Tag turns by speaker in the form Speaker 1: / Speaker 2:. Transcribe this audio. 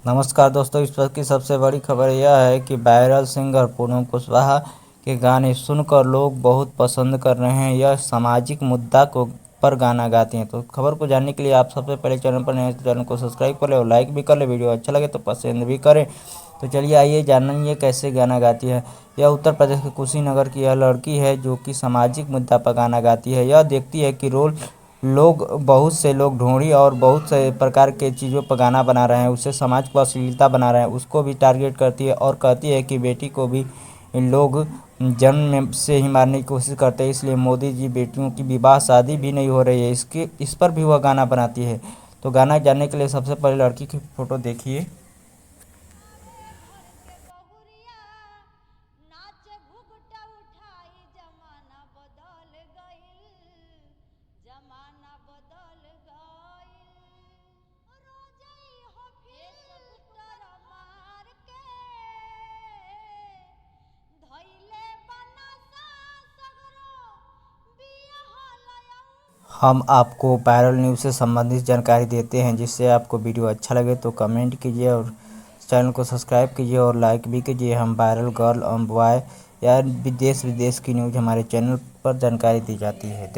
Speaker 1: नमस्कार दोस्तों, इस वक्त की सबसे बड़ी खबर यह है कि वायरल सिंगर पूनम कुशवाहा के गाने सुनकर लोग बहुत पसंद कर रहे हैं। यह सामाजिक मुद्दा को पर गाना गाती हैं। तो खबर को जानने के लिए आप सबसे पहले चैनल पर नए हैं तो चैनल को सब्सक्राइब कर ले और लाइक भी कर ले। वीडियो अच्छा लगे तो पसंद भी करें। तो चलिए आइए जानिए कैसे गाना गाती है। यह उत्तर प्रदेश के कुशीनगर की यह लड़की है जो कि सामाजिक मुद्दा पर गाना गाती है। यह देखती है कि बहुत से लोग ढोंगी और बहुत से प्रकार के चीज़ों पर गाना बना रहे हैं, उससे समाज को अश्लीलता बना रहे हैं, उसको भी टारगेट करती है और कहती है कि बेटी को भी इन लोग जन्म में से ही मारने की कोशिश करते हैं, इसलिए मोदी जी बेटियों की विवाह शादी भी नहीं हो रही है। इस पर भी वह गाना बनाती है। तो गाना जानने के लिए सबसे पहले लड़की की फ़ोटो देखिए। हम आपको वायरल न्यूज़ से संबंधित जानकारी देते हैं। जिससे आपको वीडियो अच्छा लगे तो कमेंट कीजिए और चैनल को सब्सक्राइब कीजिए और लाइक भी कीजिए। हम वायरल गर्ल और बॉय या देश विदेश की न्यूज़ हमारे चैनल पर जानकारी दी जाती है।